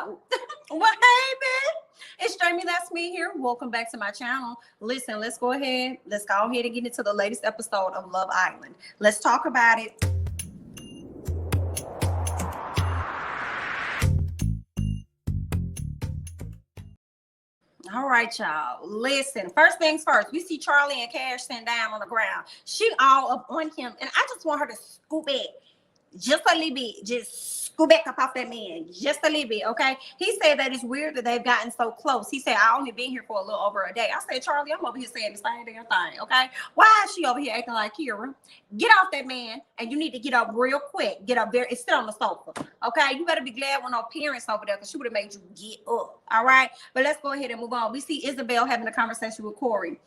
Well, hey, man. It's Jamie, that's me here. Welcome back to my channel. Listen, let's go ahead and get into the latest episode of Love Island. Let's talk about it. All right, y'all. Listen, first things first, we see Charlie and Cash sitting down on the ground. She all up on him, and I just want her to scoop it just a little bit. Just scoop back up off that man just a little bit, okay? He said that it's weird that they've gotten so close. He said, I only been here for a little over a day. I said, Charlie, I'm over here saying the same damn thing, okay? Why is she over here acting like Keira? Get off that man, and you need to get up real quick. Get up there and sit on the sofa, okay? You better be glad when no parents over there, because she would have made you get up, all right? But let's go ahead and move on. We see Isabel having a conversation with Corey.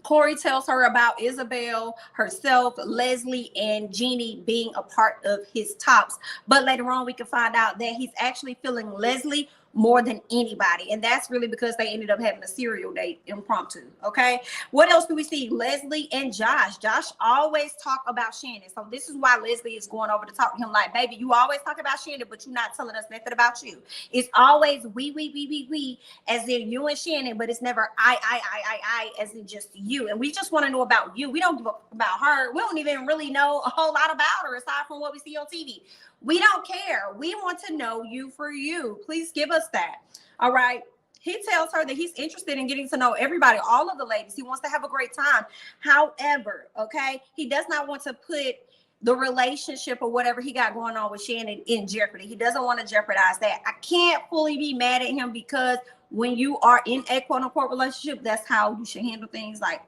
Corey tells her about Isabel, herself, Leslie, and Jeannie being a part of his tops. But later on, we can find out that he's actually feeling Leslie more than anybody. And that's really because they ended up having a serial date impromptu. Okay. What else do we see? Leslie and Josh. Josh always talk about Shannon. So this is why Leslie is going over to talk to him like, baby, you always talk about Shannon, but you're not telling us nothing about you. It's always we, as in you and Shannon, but it's never I, as in just you. And we just want to know about you. We don't give up about her. We don't even really know a whole lot about her aside from what we see on TV. We don't care. We want to know you for you. Please give us that. All right. He tells her that he's interested in getting to know everybody, all of the ladies. He wants to have a great time. However, okay, he does not want to put the relationship or whatever he got going on with Shannon in jeopardy. He doesn't want to jeopardize that. I can't fully be mad at him because when you are in a quote unquote relationship, that's how you should handle things. Like,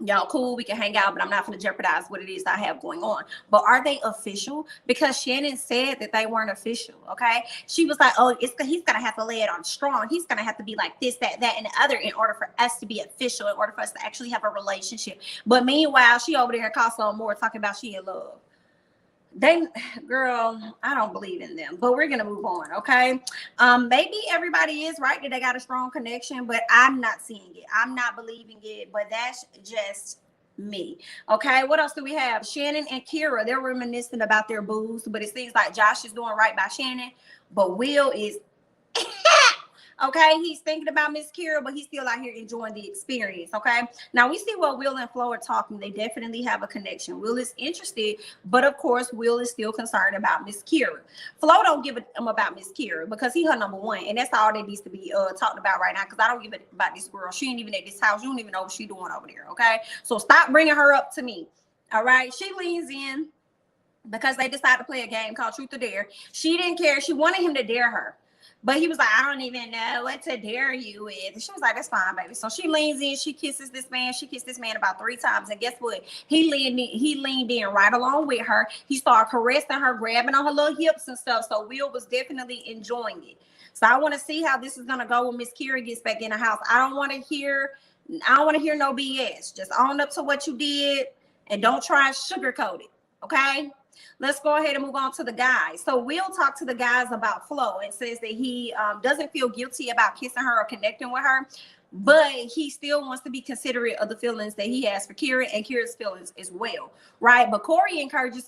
y'all cool, we can hang out, but I'm not going to jeopardize what it is I have going on. But are they official? Because Shannon said that they weren't official, okay? She was like, oh, he's going to have to lay it on strong. He's going to have to be like this, that, and the other in order for us to be official, in order for us to actually have a relationship. But meanwhile, she over there costs on more talking about she in love. Girl, I don't believe in them, but we're gonna move on, okay? Maybe everybody is right that they got a strong connection, but I'm not seeing it. I'm not believing it, but that's just me. Okay, what else do we have? Shannon and Keira, they're reminiscing about their booze, but it seems like Josh is doing right by Shannon, but Will is okay, he's thinking about Miss Keira, but he's still out here enjoying the experience, okay? Now, we see what Will and Flo are talking. They definitely have a connection. Will is interested, but of course, Will is still concerned about Miss Keira. Flo don't give a damn about Miss Keira because he her number one, and that's all that needs to be talked about right now because I don't give a about this girl. She ain't even at this house. You don't even know what she's doing over there, okay? So stop bringing her up to me, all right? She leans in because they decided to play a game called Truth or Dare. She didn't care. She wanted him to dare her. But he was like, I don't even know what to dare you with. And she was like, that's fine, baby. So she leans in, she kisses this man. She kissed this man about 3 times. And guess what? He leaned in right along with her. He started caressing her, grabbing on her little hips and stuff. So Will was definitely enjoying it. So I want to see how this is gonna go when Miss Keira gets back in the house. I don't want to hear no BS. Just own up to what you did and don't try and sugarcoat it. Okay? Let's go ahead and move on to the guys. So Will talked to the guys about Flo and says that he doesn't feel guilty about kissing her or connecting with her, but he still wants to be considerate of the feelings that he has for Keira and Kira's feelings as well, right? But Corey encourages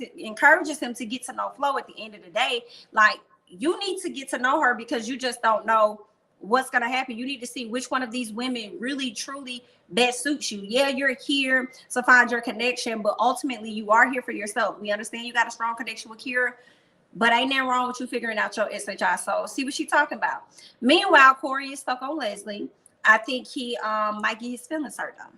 him to get to know Flo at the end of the day. Like, you need to get to know her because you just don't know what's going to happen. You need to see which one of these women really, truly best suits you. Yeah, you're here to find your connection, but ultimately you are here for yourself. We understand you got a strong connection with Keira, but ain't nothing wrong with you figuring out your SHI soul. See what she's talking about. Meanwhile, Corey is stuck on Leslie. I think he might get his feelings hurt though.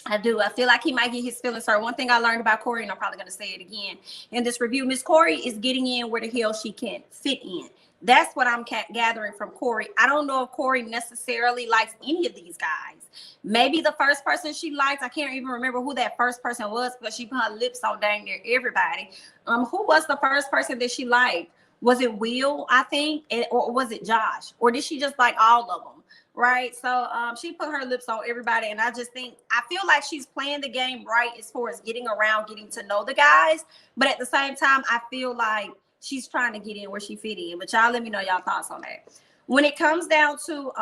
I do. I feel like he might get his feelings hurt. One thing I learned about Corey, and I'm probably going to say it again in this review, Miss Corey is getting in where the hell she can fit in. That's what I'm gathering from Corey. I don't know if Corey necessarily likes any of these guys. Maybe the first person she liked, I can't even remember who that first person was, but she put her lips on dang near everybody. Who was the first person that she liked? Was it Will, I think, or was it Josh? Or did she just like all of them? Right? So she put her lips on everybody, and I just think, I feel like she's playing the game right as far as getting around, getting to know the guys. But at the same time, I feel like she's trying to get in where she fit in. But y'all let me know y'all thoughts on that. When it comes down to,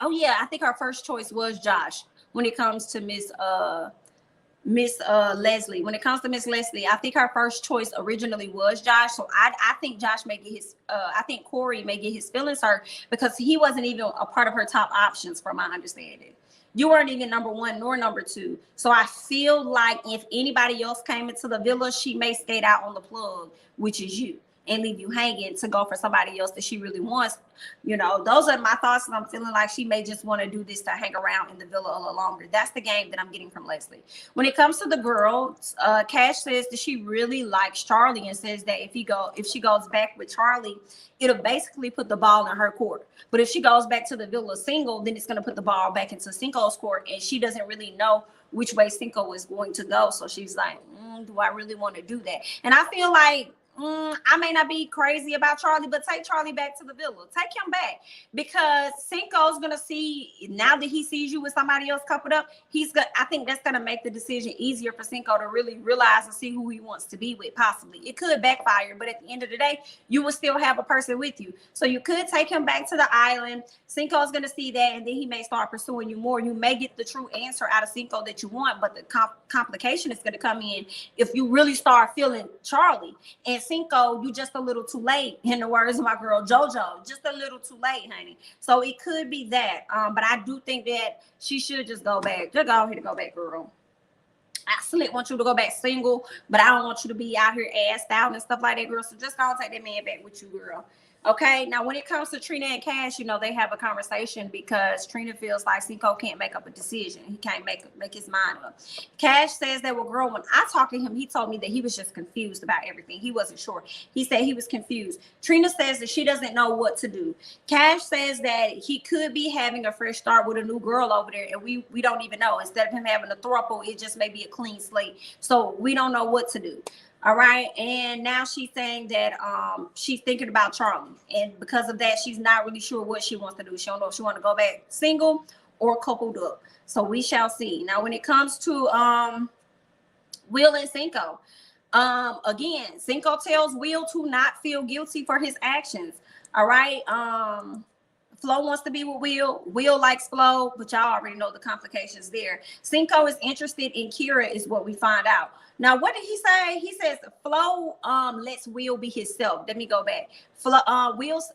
oh yeah, I think her first choice was Josh when it comes to Miss Miss Leslie. When it comes to Miss Leslie, I think her first choice originally was Josh. So I think Josh may get his I think Corey may get his feelings hurt because he wasn't even a part of her top options from my understanding. You weren't even number one nor number two. So I feel like if anybody else came into the villa, she may skate out on the plug, which is you, and leave you hanging to go for somebody else that she really wants. You know, those are my thoughts, and I'm feeling like she may just want to do this to hang around in the villa a little longer. That's the game that I'm getting from Leslie. When it comes to the girls, Cash says that she really likes Charlie and says that if she goes back with Charlie, it'll basically put the ball in her court. But if she goes back to the villa single, then it's going to put the ball back into Cinco's court, and she doesn't really know which way Cinco is going to go. So she's like, do I really want to do that? And I feel like I may not be crazy about Charlie, but take Charlie back to the villa. Take him back, because Cinco's gonna see, now that he sees you with somebody else coupled up, I think that's gonna make the decision easier for Cinco to really realize and see who he wants to be with. Possibly it could backfire, but at the end of the day, you will still have a person with you. So you could take him back to the island. Cinco's gonna see that, and then he may start pursuing you more. You may get the true answer out of Cinco that you want, but the complication is gonna come in if you really start feeling Charlie. And Cinco, you just a little too late, in the words of my girl JoJo, just a little too late, honey. So it could be that, but I do think that she should just go back. Just go ahead and go back, girl. I still want you to go back single, but I don't want you to be out here assed out and stuff like that, girl. So just go and take that man back with you, girl. Okay, now when it comes to Trina and Cash, you know, they have a conversation because Trina feels like Cinco can't make up a decision. He can't make his mind up. Cash says that, well, girl, when I talked to him, he told me that he was just confused about everything. He wasn't sure. He said he was confused. Trina says that she doesn't know what to do. Cash says that he could be having a fresh start with a new girl over there, and we don't even know. Instead of him having a throuple, it just may be a clean slate. So we don't know what to do. All right. And now she's saying that she's thinking about Charlie. And because of that, she's not really sure what she wants to do. She don't know if she wants to go back single or coupled up. So we shall see. Now, when it comes to Will and Cinco, again, Cinco tells Will to not feel guilty for his actions. All right. Flo wants to be with Will. Will likes Flo, but y'all already know the complications there. Cinco is interested in Keira, is what we find out. Now, what did he say? He says Flo lets Will be himself. Let me go back. Flo, Will's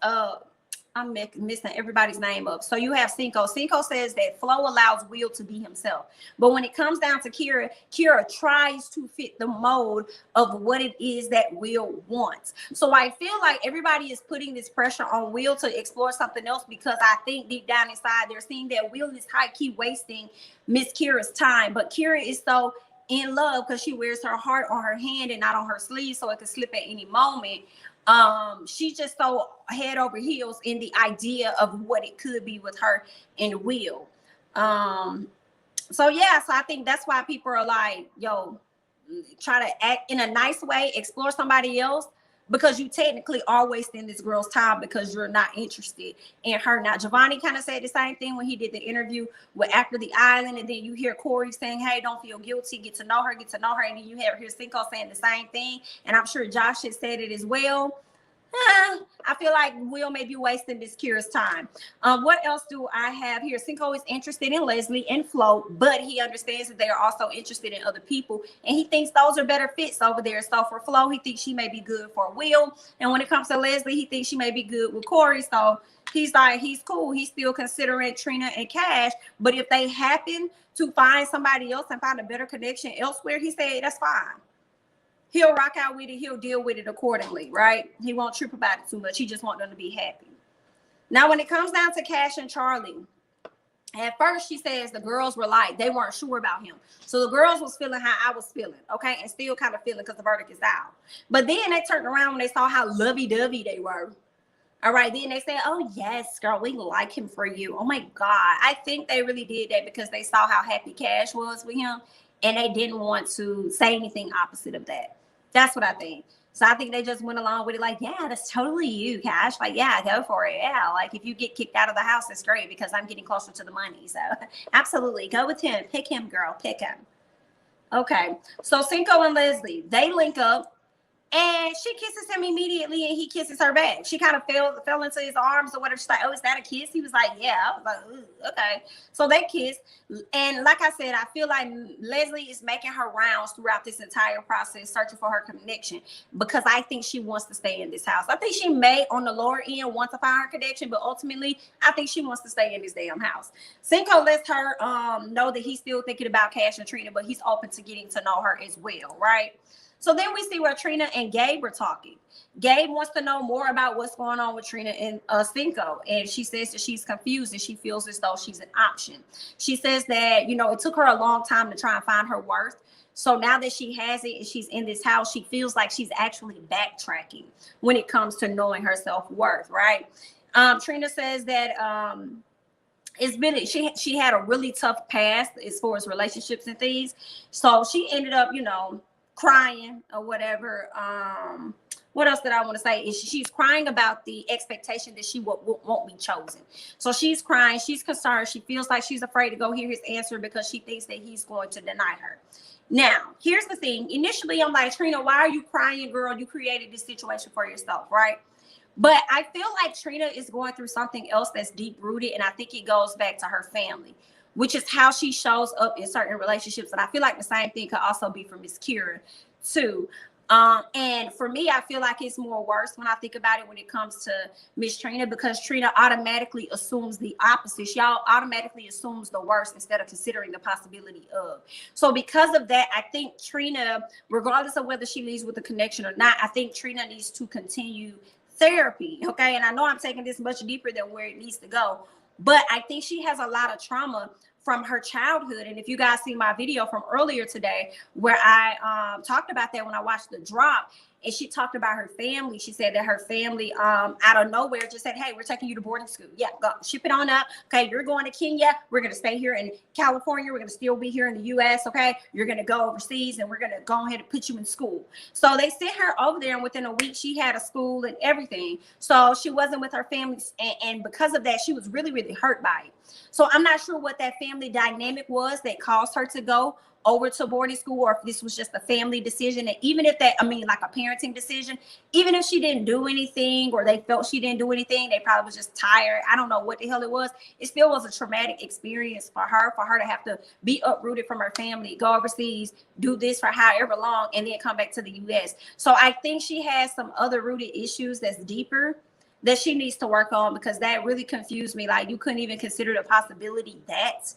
I'm missing everybody's name up. So you have Cinco. Cinco says that Flo allows Will to be himself. But when it comes down to Keira, Keira tries to fit the mold of what it is that Will wants. So I feel like everybody is putting this pressure on Will to explore something else, because I think deep down inside they're seeing that Will is high-key wasting Miss Keira's time. But Keira is so in love because she wears her heart on her hand and not on her sleeve, so it could slip at any moment. She's just so head over heels in the idea of what it could be with her and Will. So I think that's why people are like, yo, try to act in a nice way, explore somebody else, because you technically are wasting this girl's time because you're not interested in her. Now, Giovanni kind of said the same thing when he did the interview with After the Island, and then you hear Corey saying, hey, don't feel guilty, get to know her, and then you hear Cinco saying the same thing, and I'm sure Josh has said it as well. I feel like Will may be wasting Miss Keira's time. What else do I have here? Cinco is interested in Leslie and Flo, but he understands that they are also interested in other people, and he thinks those are better fits over there. So for Flo, he thinks she may be good for Will, and when it comes to Leslie, he thinks she may be good with Corey. So he's like, he's cool. He's still considering Trina and Cash, but if they happen to find somebody else and find a better connection elsewhere, he said that's fine. He'll rock out with it. He'll deal with it accordingly, right? He won't trip about it too much. He just wants them to be happy. Now, when it comes down to Cash and Charlie, at first she says the girls were like, they weren't sure about him. So the girls was feeling how I was feeling, okay? And still kind of feeling because the verdict is out. But then they turned around when they saw how lovey-dovey they were. All right, then they said, oh, yes, girl, we like him for you. Oh, my God. I think they really did that because they saw how happy Cash was with him, and they didn't want to say anything opposite of that. That's what I think. So I think they just went along with it like, yeah, that's totally you, Cash. Like, yeah, go for it. Yeah, like if you get kicked out of the house, it's great because I'm getting closer to the money. So absolutely, go with him. Pick him, girl. Pick him. Okay, so Cinco and Leslie, they link up. And she kisses him immediately, and he kisses her back. She kind of fell into his arms or whatever. She's like, "Oh, is that a kiss?" He was like, "Yeah." I was like, "Ooh, okay." So they kiss, and like I said, I feel like Leslie is making her rounds throughout this entire process, searching for her connection, because I think she wants to stay in this house. I think she may, on the lower end, want to find her connection, but ultimately, I think she wants to stay in this damn house. Cinco lets her know that he's still thinking about Cash and Trina, but he's open to getting to know her as well, right? So then we see where Trina and Gabe are talking. Gabe wants to know more about what's going on with Trina and Cinco. And she says that she's confused and she feels as though she's an option. She says that, you know, it took her a long time to try and find her worth. So now that she has it and she's in this house, she feels like she's actually backtracking when it comes to knowing her self-worth, right? Trina says that it's been, she had a really tough past as far as relationships and things. So she ended up, you know, crying or whatever. What else did I want to say is she's crying about the expectation that she won't be chosen. So she's crying, she's concerned, she feels like she's afraid to go hear his answer because she thinks that he's going to deny her. Now, here's the thing. Initially, I'm like, Trina, why are you crying, girl? You created this situation for yourself, right? But I feel like Trina is going through something else that's deep rooted, and I think it goes back to her family, which is how she shows up in certain relationships. And I feel like the same thing could also be for Miss Keira too. And for me, I feel like it's more worse when I think about it when it comes to Miss Trina, because Trina automatically assumes the opposite. She automatically assumes the worst instead of considering the possibility of. So because of that, I think Trina, regardless of whether she leaves with a connection or not, I think Trina needs to continue therapy. Okay. And I know I'm taking this much deeper than where it needs to go, but I think she has a lot of trauma from her childhood. And if you guys see my video from earlier today, where I talked about that when I watched the drop, and she talked about her family. She said that her family out of nowhere just said, "Hey, we're taking you to boarding school. Yeah, go ship it on up. Okay, you're going to Kenya. We're going to stay here in California. We're going to still be here in the US. Okay, you're going to go overseas, and we're going to go ahead and put you in school." So they sent her over there, and within a week she had a school and everything. So she wasn't with her family, and because of that, she was really, really hurt by it. So I'm not sure what that family dynamic was that caused her to go over to boarding school, or if this was just a family decision. And even if that, I mean, like a parenting decision, even if she didn't do anything, or they felt she didn't do anything, they probably was just tired. I don't know what the hell it was. It still was a traumatic experience for her to have to be uprooted from her family, go overseas, do this for however long, and then come back to the US. So I think she has some other rooted issues that's deeper that she needs to work on, because that really confused me. Like, you couldn't even consider the possibility that,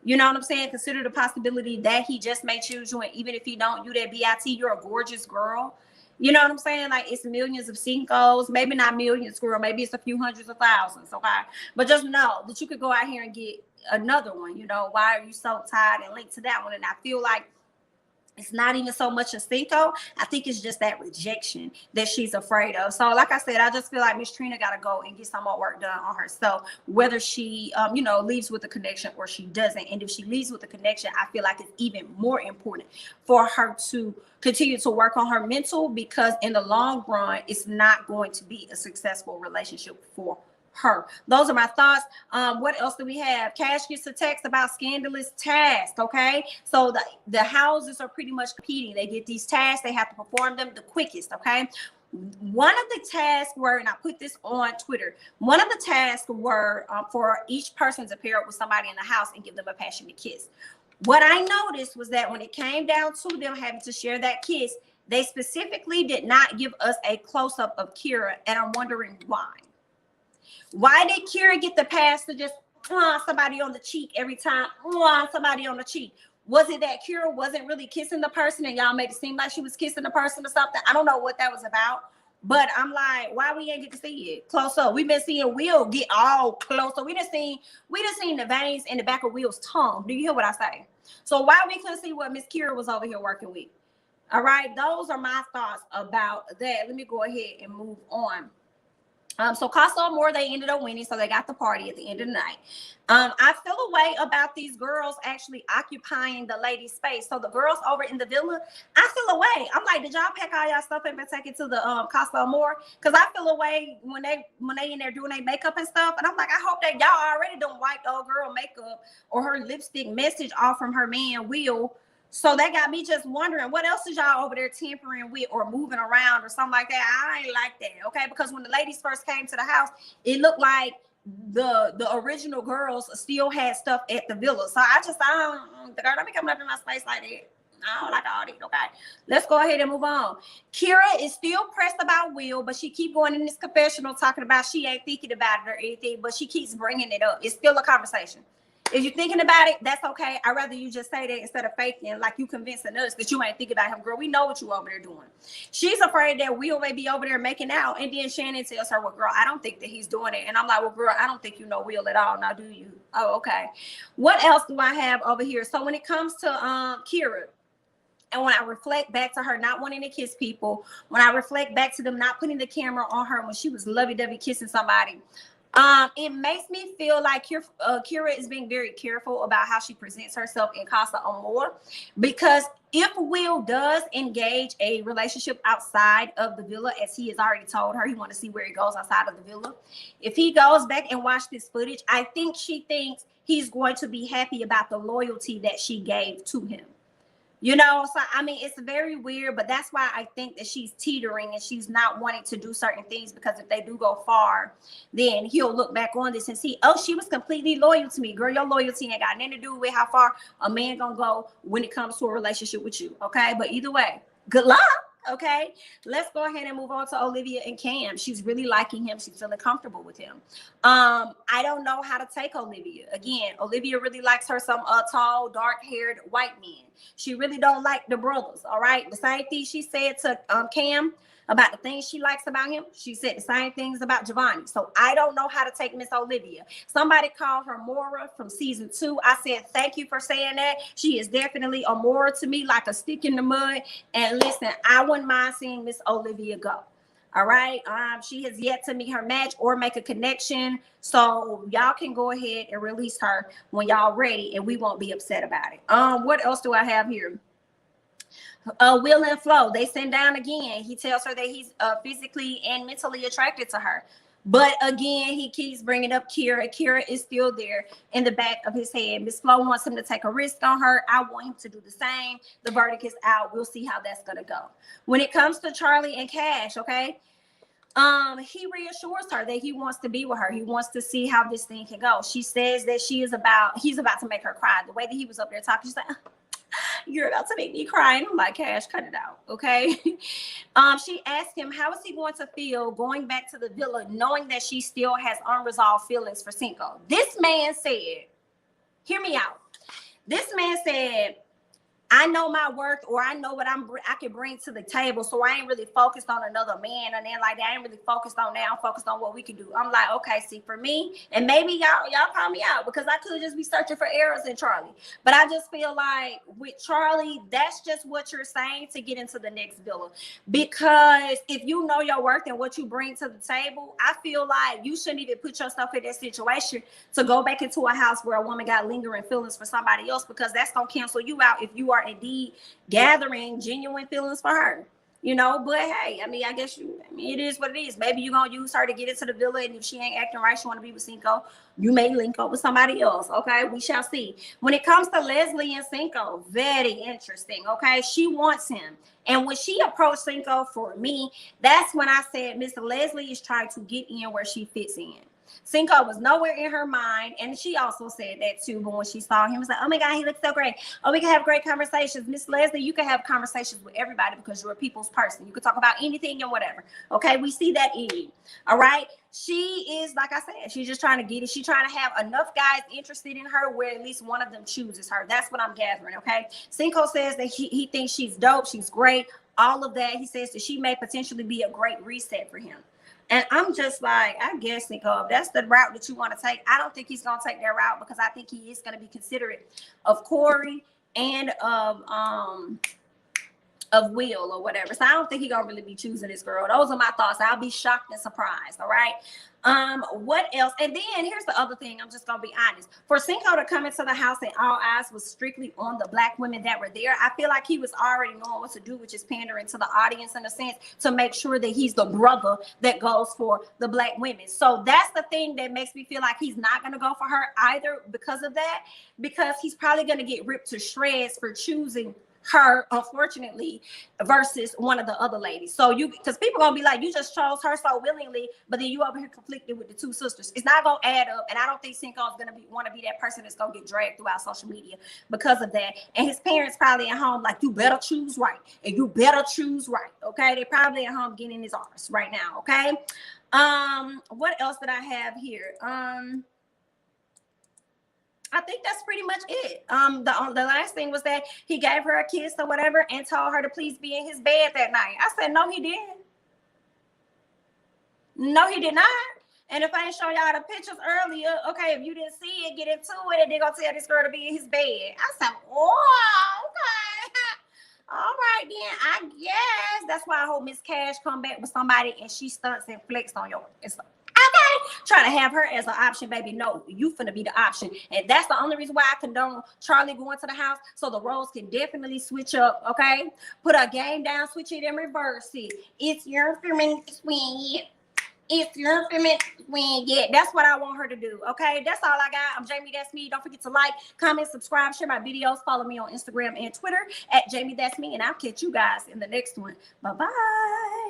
you know what I'm saying? Consider the possibility that he just may choose you, and even if he don't, you that BIT, you're a gorgeous girl. You know what I'm saying? Like, it's millions of Cincos, maybe not millions, girl, maybe it's a few hundreds of thousands, okay? But just know that you could go out here and get another one. You know, why are you so tied and linked to that one? And I feel like it's not even so much a Cinco. I think it's just that rejection that she's afraid of. So like I said, I just feel like Miss Trina got to go and get some more work done on herself, whether she, you know, leaves with a connection or she doesn't. And if she leaves with a connection, I feel like it's even more important for her to continue to work on her mental, because in the long run, it's not going to be a successful relationship for her. Those are my thoughts. What else do we have? Cash gets a text about Scandalous Tasks. Okay, so the houses are pretty much competing. They get these tasks, they have to perform them the quickest. Okay, one of the tasks were, and I put this on Twitter, one of the tasks were for each person to pair up with somebody in the house and give them a passionate kiss. What I noticed was that when it came down to them having to share that kiss, they specifically did not give us a close-up of Keira, and I'm wondering why. Why did Keira get the pass to just somebody on the cheek every time? Somebody on the cheek. Was it that Keira wasn't really kissing the person and y'all made it seem like she was kissing the person or something? I don't know what that was about. But I'm like, why we ain't get to see it close up? We've been seeing Will get all close up. We just seen the veins in the back of Will's tongue. Do you hear what I say? So why we couldn't see what Miss Keira was over here working with? All right, those are my thoughts about that. Let me go ahead and move on. So Casa Amor, they ended up winning, so they got the party at the end of the night. I feel a way about these girls actually occupying the ladies' space. So the girls over in the villa, I feel a way. I'm like, did y'all pack all y'all stuff and take it to the Casa Amor? Because I feel a way when they in there doing their makeup and stuff. And I'm like, I hope that y'all already don't wipe the old girl makeup or her lipstick message off from her man Will So that got me just wondering, what else is y'all over there tampering with or moving around or something like that? I ain't like that, okay? Because when the ladies first came to the house, it looked like the original girls still had stuff at the villa. So I don't, the girl don't be coming up in my space like that. I don't like all that, okay? Let's go ahead and move on. Keira is still pressed about Will, but she keep going in this confessional talking about she ain't thinking about it or anything, but she keeps bringing it up. It's still a conversation. If you're thinking about it, that's okay. I'd rather you just say that instead of faking like you convincing us that you ain't thinking about him. Girl, we know what you over there doing. She's afraid that Will may be over there making out. And then Shannon tells her, well, girl, I don't think that he's doing it. And I'm like, well, girl, I don't think you know Will at all. Now, do you? Oh, okay. What else do I have over here? So when it comes to Keira, and when I reflect back to her not wanting to kiss people, when I reflect back to them not putting the camera on her when she was lovey-dovey kissing somebody, it makes me feel like Keira is being very careful about how she presents herself in Casa Amor, because if Will does engage a relationship outside of the villa, as he has already told her, he wants to see where he goes outside of the villa. If he goes back and watch this footage, I think she thinks he's going to be happy about the loyalty that she gave to him. You know, so I mean, it's very weird, but that's why I think that she's teetering and she's not wanting to do certain things, because if they do go far, then he'll look back on this and see, oh, she was completely loyal to me. Girl, your loyalty ain't got nothing to do with how far a man gonna go when it comes to a relationship with you, okay? But either way, good luck. Okay, let's go ahead and move on to Olivia and Cam. She's really liking him. She's feeling comfortable with him. I don't know how to take Olivia. Again, Olivia really likes her some tall, dark-haired white men. She really don't like the brothers, all right? The same thing she said to Cam about the things she likes about him, she said the same things about Giovanni. So I don't know how to take Miss Olivia. Somebody called her Mora from season 2. I said, thank you for saying that. She is definitely a Mora to me, like a stick in the mud. And listen, I wouldn't mind seeing Miss Olivia go. All right. She has yet to meet her match or make a connection. So y'all can go ahead and release her when y'all ready, and we won't be upset about it. What else do I have here? Will and Flo, they send down again. He tells her that he's physically and mentally attracted to her. But again, he keeps bringing up Keira. Keira is still there in the back of his head. Miss Flo wants him to take a risk on her. I want him to do the same. The verdict is out. We'll see how that's going to go. When it comes to Charlie and Cash, okay, he reassures her that he wants to be with her. He wants to see how this thing can go. She says that he's about to make her cry. The way that he was up there talking, she's like, you're about to make me cry. And I'm like, Cash, cut it out, okay? She asked him, how is he going to feel going back to the villa knowing that she still has unresolved feelings for Cinco? This man said, hear me out. This man said, I know my worth, or I know what I can bring to the table. So I ain't really focused on another man and then like that. I ain't really focused on that. I'm focused on what we can do. I'm like, okay, see, for me, and maybe y'all call me out because I could just be searching for errors in Charlie. But I just feel like with Charlie, that's just what you're saying to get into the next villa. Because if you know your worth and what you bring to the table, I feel like you shouldn't even put yourself in that situation to go back into a house where a woman got lingering feelings for somebody else, because that's going to cancel you out if you are indeed gathering genuine feelings for her, you know. But hey, I mean, I guess it is what it is. Maybe you're gonna use her to get into the villa, and if she ain't acting right, she want to be with Cinco, you may link up with somebody else. Okay, we shall see. When it comes to Leslie and Cinco, very interesting. Okay, she wants him, and when she approached Cinco, for me, that's when I said Miss Leslie is trying to get in where she fits in. Cinco was nowhere in her mind, and she also said that too. But when she saw him, it was like, oh my God, he looks so great. Oh, we can have great conversations. Miss Leslie, you can have conversations with everybody because you're a people's person. You can talk about anything and whatever. Okay, we see that in you. All right. She is, like I said, she's just trying to get it. She's trying to have enough guys interested in her where at least one of them chooses her. That's what I'm gathering. Okay. Cinco says that he thinks she's dope. She's great. All of that. He says that she may potentially be a great reset for him. And I'm just like, I guess, Cinco, if that's the route that you want to take, I don't think he's going to take that route, because I think he is going to be considerate of Corey and of Will or whatever. So I don't think he's going to really be choosing this girl. Those are my thoughts. I'll be shocked and surprised. All right. What else? And then here's the other thing. I'm just gonna be honest. For Cinco to come into the house and all eyes was strictly on the black women that were there, I feel like he was already knowing what to do, which is pandering to the audience in a sense to make sure that he's the brother that goes for the black women. So that's the thing that makes me feel like he's not gonna go for her either because of that, because he's probably gonna get ripped to shreds for choosing her, unfortunately, versus one of the other ladies. So because people gonna be like, you just chose her so willingly, but then you over here conflicted with the two sisters. It's not gonna add up, and I don't think Cinco is gonna want to be that person that's gonna get dragged throughout social media because of that. And his parents probably at home like, you better choose right, and you better choose right. Okay, they probably at home getting in his arms right now. Okay, what else did I have here? I think that's pretty much it. The last thing was that he gave her a kiss or whatever and told her to please be in his bed that night. I said, no, he didn't. No, he did not. And if I didn't show y'all the pictures earlier, okay, if you didn't see it, get into it, and they're gonna tell this girl to be in his bed. I said, oh, okay. All right, then I guess that's why I hope Miss Cash come back with somebody and she stunts and flex on yours. It's okay, try to have her as an option, baby. No, you finna be the option. And that's the only reason why I condone Charlie going to the house, so the roles can definitely switch up, okay? Put a game down, switch it, and reverse it. It's your feminine swing. It's your feminine swing. Yeah, that's what I want her to do, okay? That's all I got. I'm Jamie, that's me. Don't forget to like, comment, subscribe, share my videos. Follow me on Instagram and Twitter at Jamie, that's me. And I'll catch you guys in the next one. Bye-bye.